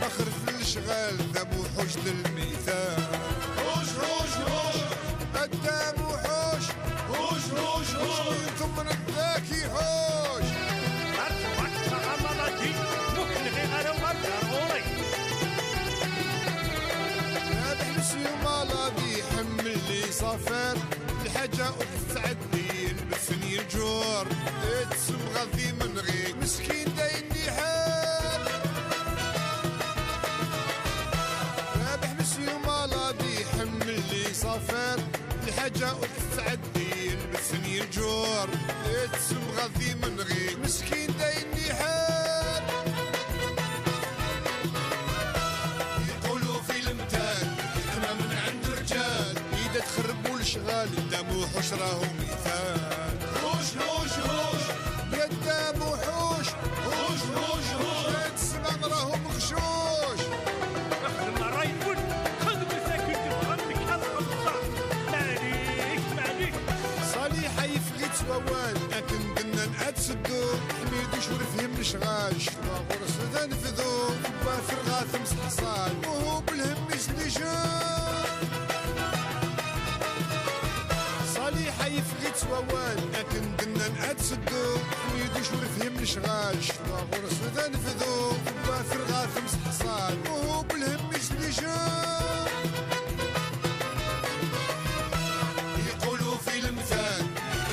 فخر في الاشغال ذا وحوش للميثاق. هوش هوش هوش قدام وحوش، هوش هوش هوش ثم الذاكي هوش. رابح مسيوم يحمل لي صفر الحاجة وتسعدني يلبسني الجور. اتسم غذي من غير مسكين دايني حال. رابح مسيوم يحمل لي صفر الحاجة وتسعدني يلبسني الجور. اتسم غذي من غير مسكين دايني حال. يقولوا في المثال انا من عند رجال اذا تخربوا الاشغال قدام وحوش راهو مثال. هوش هوش هوش يا قدام وحوش، هوش هوش هوش يا السنان راهو مغشوش. اخدم راي فل خذ مساكن عندك هذا الصح. معليش صالحة يفغي تسوال لكن قلنا نأتسدو حميد وشور فهم الاشغال. شوا غرس ذا نفذو بافر غاثم صحصال وهو بالهم يسلي جان. صالحة يفغي تسوال لكن قلنا نأتسدو حميد وشور فهم الاشغال. شوا غرس ذا نفذو بافر غاثم صحصال وهو بالهم يسلي جان. يقولوا في المثال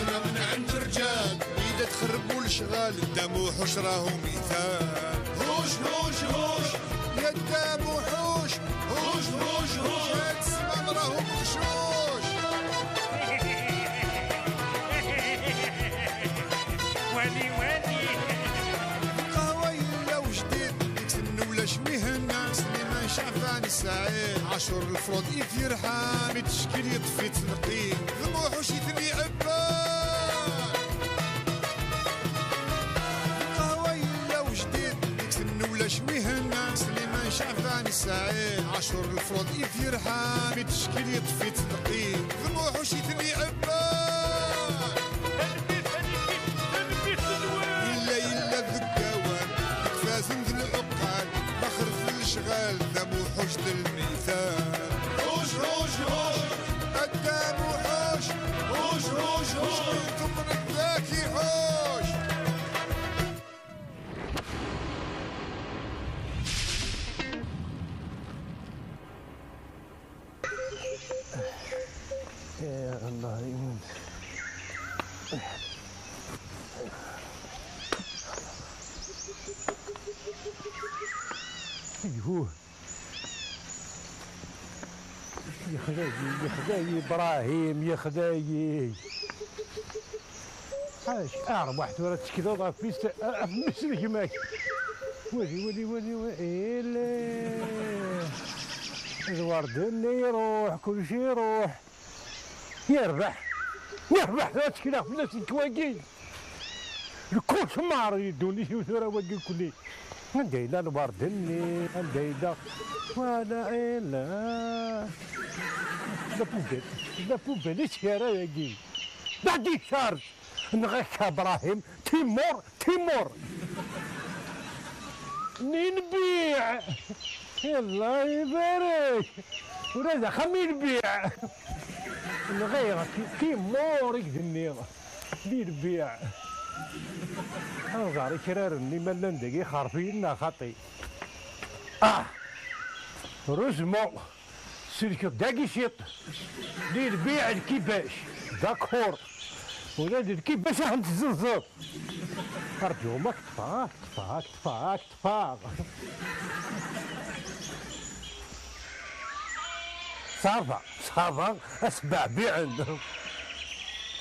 انا من عند رجال اذا تخربوا الاشغال قدام وحوش راهو مثال. هوش هوش هوش يا قدام وحوش، هوش هوش هوش يا السنان راهو مغشوش. واني قهوة يلا وجديد يكسن ولا شميهنا سليمان شعفان السعيد. عاشور الفروض يفرحان متشكل يطفي تنقيب ذموحوش يثني عبان. قهوة يلا وجديد يكسن ولا شميهنا سليمان شعفان السعيد. عاشور الفروض يفرحان متشكل يطفي تنقيب ذموحوش يثني عبان. يلا الذكاوان يكفازن ذي العقال بخر في الاشغال ذا وحوش للميثاق. هوش هوش هوش قدام وحوش، هوش هوش هوش ثم الذاكي هوش. يا الله يمين. ايوه يا خداي يا خداي ابراهيم يا خداي. عاش اعرف واحد ورا تشكيله في مسلك ماك. ولي الورد اللي يروح كل شيء يروح. يربح لا تشكيله في الناس الكواكين الكل شمار يدوني ثورة وقل كلي. نديلا الورد اللي نديلا ولا إلا لا بوبل الشارع يجي بعدي شارج نغيك ابراهيم تيمور نبيع. الله يبارك ولا خمي نبيع نغير تيمور يقدني نبيع. أنا كرار اللي ملان دقي خارفين خطي. رزمو سلك داقي شيط دير بيع الكيباش داكور ولاد الكيباش راح نتزلزل. أرجومك تفاق صافا أسبع بيع عندهم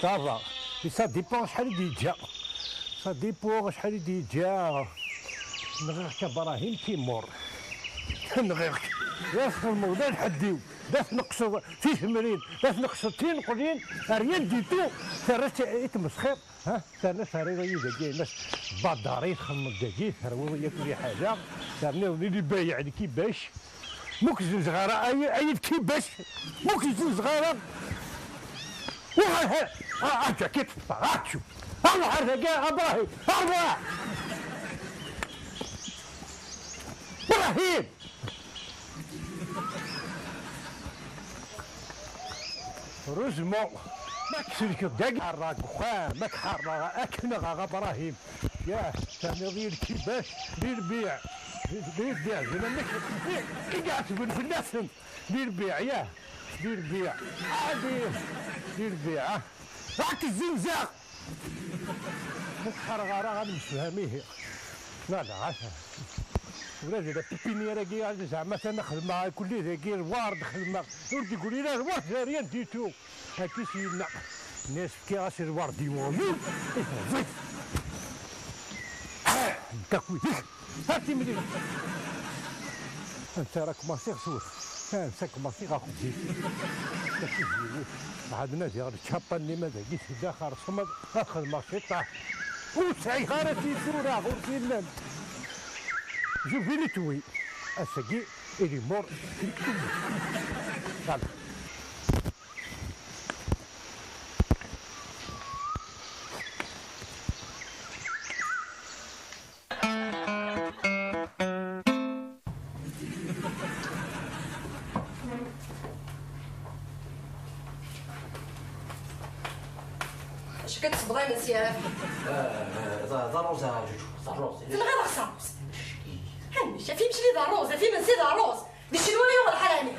صافا. سا ديبون شحال ديجا سا ديبون شحال ديجا. نغيرك ابراهيم تيمور نغيرك ياسر الموضوع نحديو باش نقصوا في تمرين باش نقصوا تنقلين ريال ديتو ثرات يتمسخر. ها ثرنا ثرينا يدقي ناس بداري تخمم دقي ثروه ياكل حاجه ثرنا وليدي بايع الكيباش مكزن صغيره اي كيباش مكزن صغيره. وها كيف طلعتشو الله عرفك يا ابراهيم الله ابراهيم روزمون ما كسلك داك حراك وخامك حراك اكنا غا ابراهيم ياه تنظير كيفاش للبيع زعما كي قاعد تقول في الناس للبيع ياه للبيع عادي للبيع راك الزنزاق الحرغه راه غنمشي فهميه لا عافا ولادي لا بيبينيير كي زعما انا خدمه كل ذاكي الوارد خدمه ولدي يقول لي لا الوارد ريان ديتو هاكي سيدنا الناس كي غاسي الوارد يوامين زيد تاكوي هاتي ملي انت راك ماسي خصوص انت ماسي غاخد زيت عاد نادي غير تشابا اللي ما داكي سيدا خرصهم اخذ ماشي طاح وسعي خارتي سورا غورتي Je vais les tuer. À ce gars, il est mort. Voilà. اش كتصبغي من سياف؟ ضروزه جوجو ضروزه الغدا خصاص هانش في مشري ضروزه في من سي ضروز دي شنو يوم الحرامي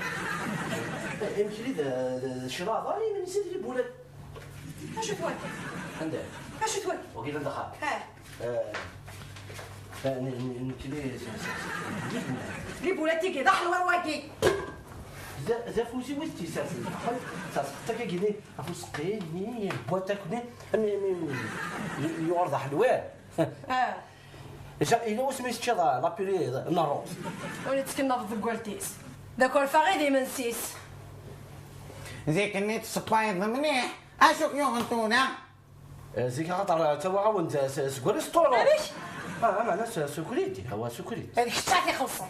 يمشي لي الشراط راني من نسيت لي بولاد اش توك عندها اش توك وكيل ندخل نمشي لي بولاتي كي ضحل ورواكي زافوسي ويستي ساسي حتى كيدي افوسقي ني بواتاك يورض حلوان إلا وسميت شي لابيري ناروس وليت كناض في كوالتيس داك الفغيدي من سيس ذيك النيت سبايض مليح اشوك يغنتونا زيك خاطر توا عاونت سكوري ستورو علاش؟ معنا سكريتي هو سكريتي هذيك الساعه خلصت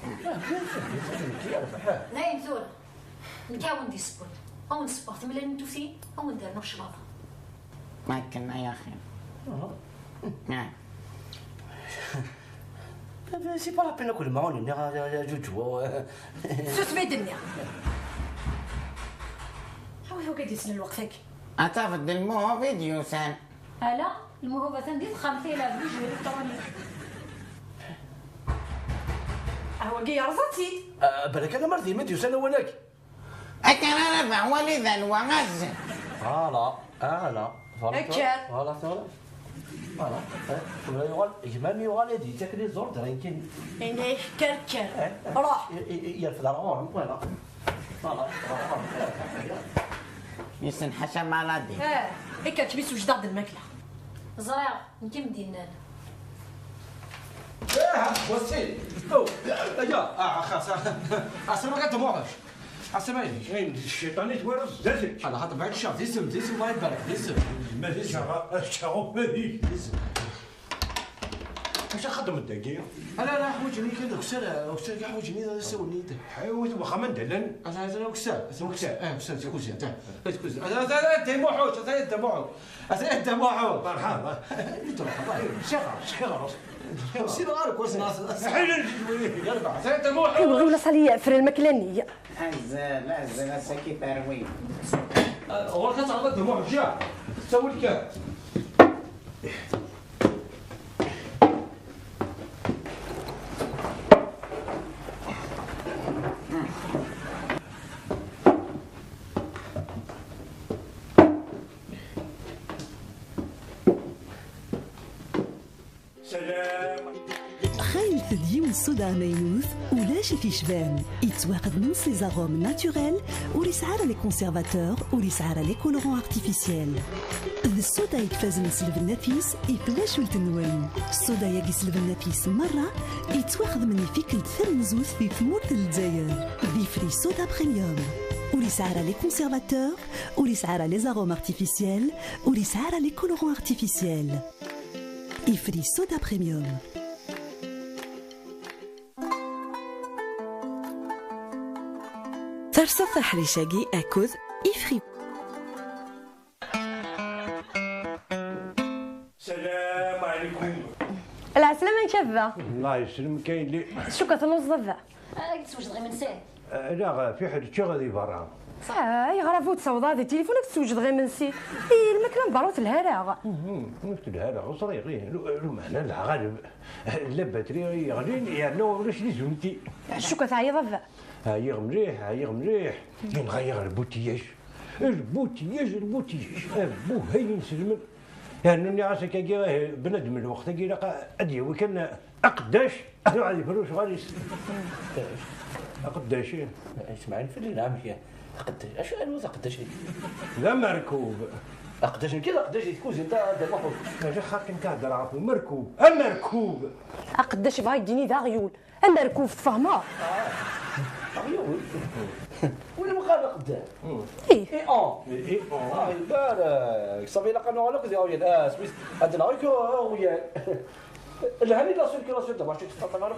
نايم زولا نكاون دي سبورت او نسبورت ملي نتوفي او ندير نوش شلاطه ما كنا يا اخي نعم سي با لا بين ناكل معاون يا جوجو سوس ما الدنيا هو قاعد يسنى الوقت هيك اتفضل المو فيديو سان هلا الموهبه تندير 5000 بجوج الكتروني هو كي رزتي بالك انا مرضي مديو سنه ولك اكن ربع ولذا وغز لا أكل. ولا يغال إجمامي يغال يدي تاكلي زور درا يمكن إني كركر روح يرفض العوام ولا يسن حشا مالادي هيك تبيس وجداد الماكله زريع يمكن مدينة وسيل او يا خلاص اسمع قد موحش اسمعني وين الشيطان يتورط زادك انا حاط بعد الشهر ديسم الله يبارك ديسم ما الشغل هذيك واش خدم الدقيق لا حوجني كذا كسر كاع حوجني هذا سولني حيوت واخا ما ندلن انا كسر كسر انت موحوش مرحبا شغل سير غارك وسناس حين يربع انت موحوش نبغي ولا صاليه فري المكلانيه لا ساكي تروي هو كتعرض موحوش يا تسوي لك خايل ثديو الصودا مينوث ولاش في شبان يتواقد من سي زاروم ناتوريل وريسعار لي كونسيرفاتور وريسعار لي كولورون ارتيفيسيال ذا الصودا يتفاز من سلف النفيس يبلاش ولتنوان الصودا ياقي سلف النفيس مرة يتواخذ من يفيك الدثر نزوث في ثمورة الجزائر بيفري صودا بريميوم وريسعار لي كونسيرفاتور وريسعار لي زاروم ارتيفيسيال وريسعار لي كولورون ارتيفيسيال يفري صودا بريميوم ترصف حريشاقي أكوذ إفري السلام عليكم العسلامة نكبة الله يسلمك كاين اللي شو كتنوز ضفا قلت واش دغيا من ساعه لا في حد تشي غادي برا. يغرفو تصوض هذا تليفونك توجد غير من سي الماكله مبروط الهراغ. قلت لها لا صريغي المعنى لا غالب لا باتري يغلين يعني ولاش لي زونتي. شو كتعيط ضفا؟ هايغ مليح نغير البوتياج بو هاي نسلم يعني عاسك كي بنادم الوقت كي لقى ادي كان اقداش غادي فلوس غادي اقداش اسمعني في العام قداش اش الوز قداش لا مركوب قداش كذا قداش تكوز انت دابا ماشي خاطر كنهضر عفوا مركوب قداش بغا يديني ذا غيول مركوب تفهمها غيول وين مقابل قداش ايه بالك صافي لا قالوا لك ديال سميت هاد العيك ويا الهاني لا سيركيلاسيون دابا شي تفطر لك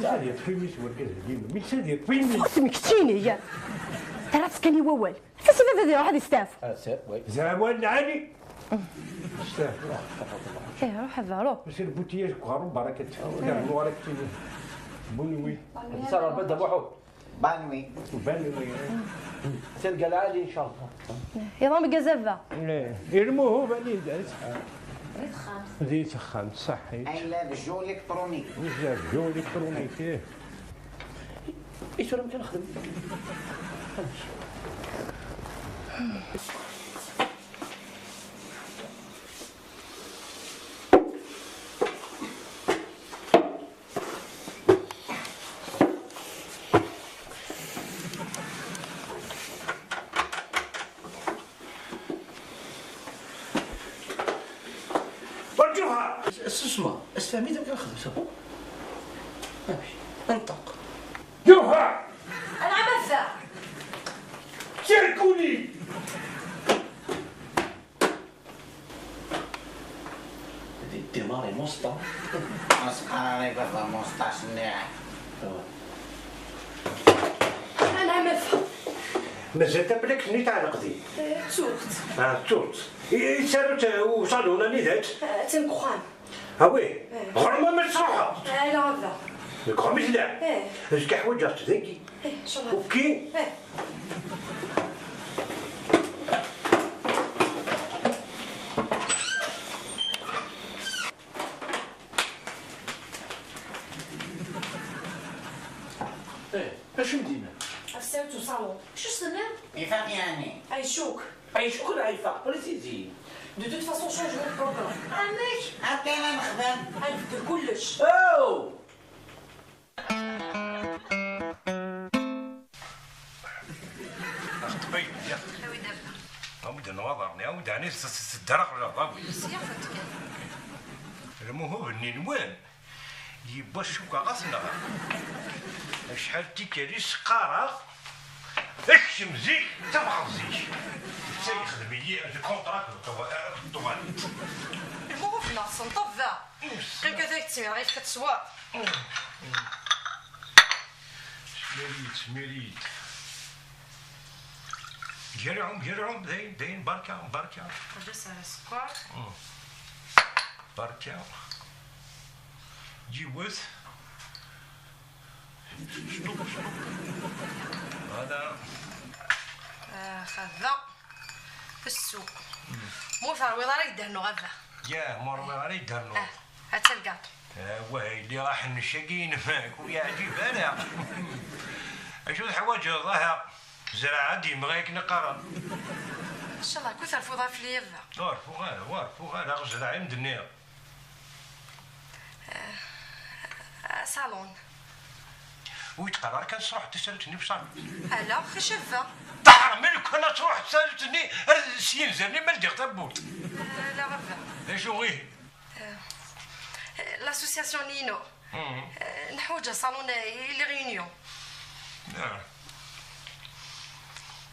تعالي في مسور كذا مين سادير في مين سمكتيني يا ترى تسكني ووال كيفاش هذا واحد يستاف وي زعما علي استاف ايه روح هذا روح بس البوتياج كارو بركه ولا وراك بونوي صار البدا بوحو بانوي تلقى العالي ان شاء الله يضرب كازافا لا يرموه بني دارت ريت خامس زيت خام صحي الا بالجو الكترونيك بزاف جو الكترونيك ايش راه كنخدم اسمع اسفهمي دابا كنخدم صافي ماشي انطق جوهر انا عم افا شاركوني ديماري موسطا مسخر عليك بابا 15 ناعم انا عم افا مازال تبلك ني تاع القضي توت توت يسالوت وصلوا لنا ذات تنكخان هاوي غرمه ما تصروحها لا غدا الكرميس لا اش كحوايج ذاكي شو اوكي اش مدينا افسرتو صالون شو سنة يفهم يعني عيشوك اي شكون عيفا بريسيزي دو توت فاسون شونجمون دو بروغرام عمك حتى انا نخدم غنبدل كلش او طبي يا عاود نوضرني عاود عني الدرق ولا ضابي المهم النينوان يبا الشوكة غاصنا شحال تيكالي سقارة اكشمزي تبغزي تيخدم لي الكونتراك الطوال المهم في ناس نطفى غير كذاك تسمع غير كتسوا سميريت جرعهم داين بركة جلس على السكر بركة جيوث هذا خذا في السوق مو ثروي راه يدهنو غدا يا مروي راه يدهنو حتى الكاطو وهي اللي راح نشقين معك ويا عجيب انا اشو الحوايج ظاهر زراعة ديما غيك نقرا ان شاء الله كثر فوضى في اليفا وارفو غير زراعة مدنية صالون ويتقرر كان صروح تسالتني بصالون لا خشفة تحرملك انا تروح تسالتني سينزلني ما لديك تبوت لا غدا شو غيه لاسوسياسيون نينو نحوج صالون لي ريونيون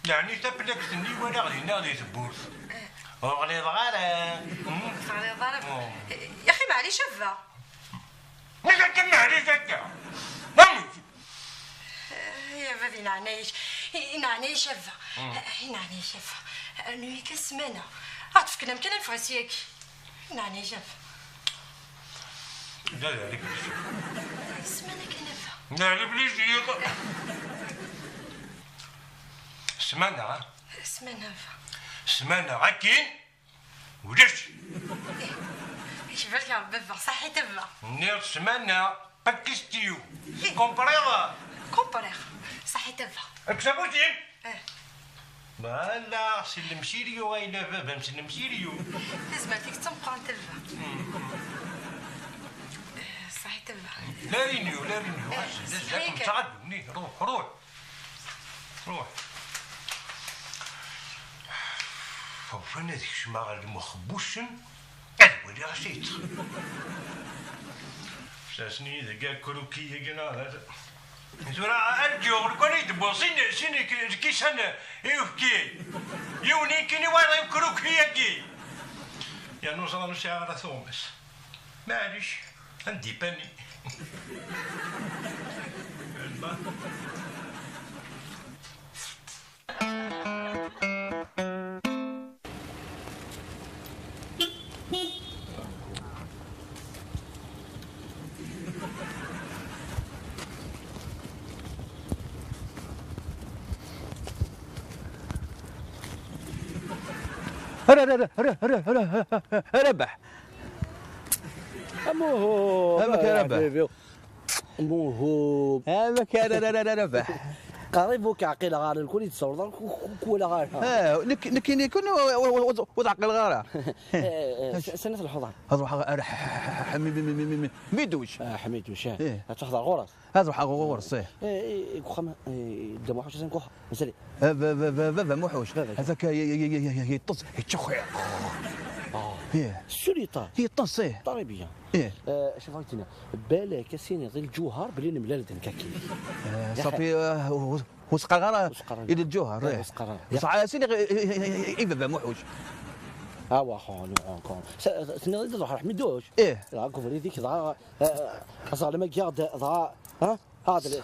يعني تبلكتني ولا غادي تبوت وغلي ضغارة يا اخي معليش شفة ما كنتم عليك هكا يا فادي نعنايش شفة نعنايش شفة نوي كسمانة عطف كنا مكان نفاسيك نعنايش شفة لا هذيك سمانة كنفة لا بليش سمانة سمانة عكين ولاش ايش بالك يا بابا صحي تبا نير سمانة باكستيو كومبريغا صحي تبا اكسبوتين لا سلم سيريو غايلا بابا مسلم سيريو لازم عليك تنقر تبا صحي تبا لا رينيو لازم تعدوا روح فوفنا ذيك شماغ المخبوشن ولي غشيت ساسني إذا قال كروكية قنا هذا زورا أرجو لكوني دبو سيني كيسان يوفكي يوني كيني وانا كروكية كي يا نوصل نشاغر ثومس معليش عندي باني ربح موهوب هذاك ربح موهوب هذاك ربح قريبك عقيل غار الكل يتصور ولا غار نكين يكون وضعق الغاره سنة الحضان هذا حميدوش حميدوش تحضر غرس هذا حق غرس كوخم دم وحوش زين كوخ مسالي بابا موحوش هذاك يطص يتشخع السوليطه يطص طريبيه شوف عيطينا بالك سيني ظل الجوهر بلي نملال دنكاكي صافي وسقرغره الى الجوهر صح سيني بابا موحوش خون سنة ضد حميدوش راكو فري ذيك ضاع اصلا ما قاعد ضاع هذا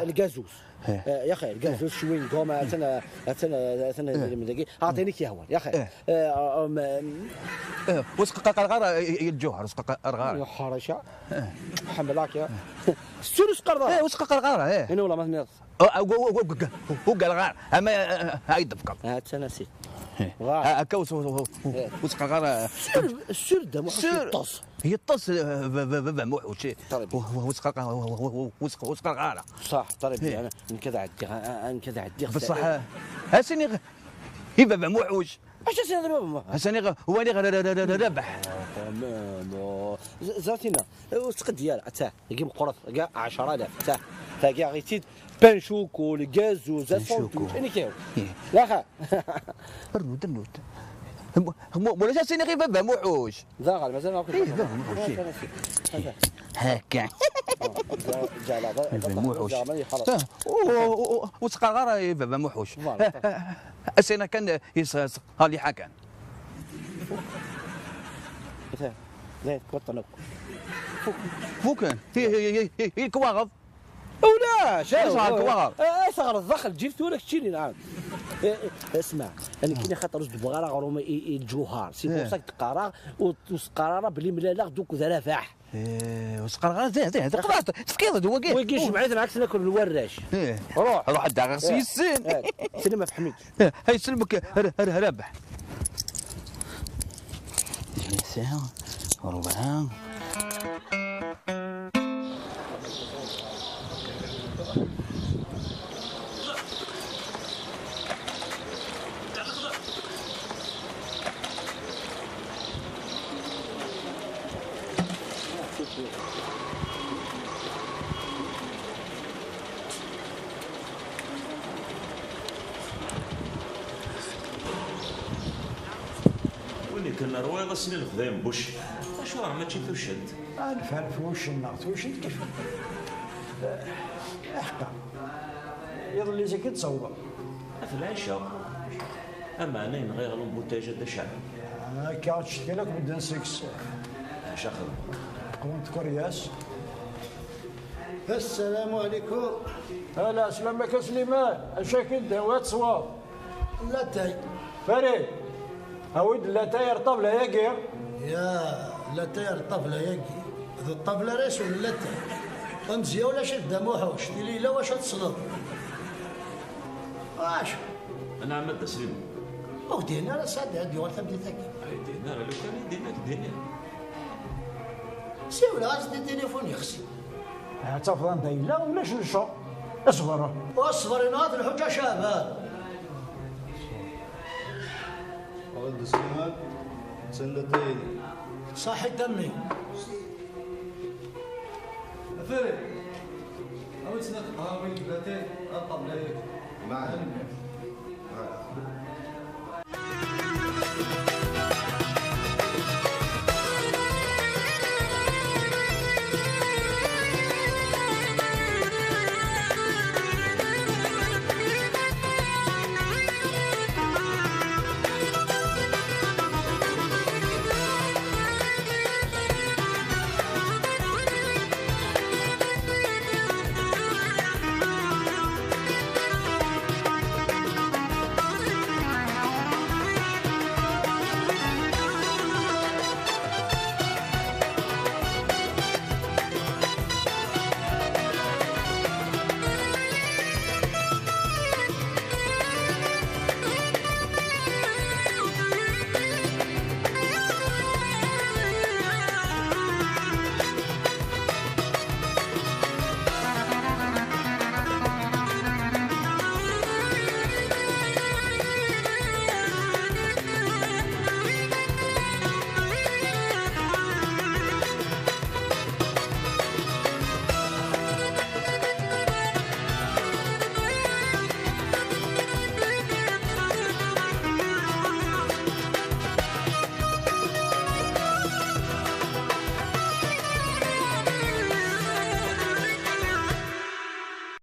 الجازوس يا اخي الجازوس شوين قوما انا من دقيقه اعطينيك اياه يا اخي وسق قرغره الجوهر وسق قرغره يا حرشه حملاك يا السولس قرغره وسق قرغره هنا والله ما نرض وقرغره اما هاي دفقه انا نسيت كوس وسق قرغره السرده محطوط يطص بابا موحوش وسق قرغره صح طريب انا نكذا عدي بصح هاسني بابا موحوش اش سيدي بابا هاسني هو اللي ربح زاتينا وسقد ديال تاع يجيب قرط كاع 10000 تاع كاع غيتيد بانشوك والغاز وزاسون انا كاو لا خا الرود ولا سيني غير بابا موحوش زاغل مازال ما كنت بابا موحوش هكا بابا موحوش وسقى غير بابا موحوش السنه كان هالي حكان لا توطنوا فوكن هي كواغض ولا شاف كواغض صغر الضخل جبتو لك تشيلي نعم اسمع انا كاين خاطر رز بغاره غروم الجوهر سي بور ساك تقرا وسقراره بلي ملالا دوك ذا فاح وسقراره زين تقرا تفكير هو كاين ويجي جمعيت العكس ناكل الوراش روح الدار سيسين سلم ما فهمتش هاي سلمك ربح ساعه وربعها كنا رويضه سنين الخدام بوش اش راه ماشي في وشد نفهم في وش النقط وشد كيف حقا يظل زي كتصوب في العشاء اما انا نغير البوتاجه دا شعب هكا تشتكي لك بدنا سكس اش اخذ قومت كورياس السلام عليكم. هلا سلامك سليمان اشاكل دوات صواب لا تاي فريد هاود لا تاير طبله ياكي يا لا تاير طبله ياكي ذو الطبله ريس ولا لا تاي امزيه ولا شد موحوش دي ليله واش تصنط واش انا عماد تسليم ودينا راه سعد هاد يوم تبدي تاكي دينار لو كان يدينا دينار سيولا غاسدي التليفون يخسي تفضل دايلا ولا شو اصبر واصبر ناض الحجه شابه ولد سليمان سنتين صاحي دمي فريد أول سنة قهوة بلاتين أطلب لك معلم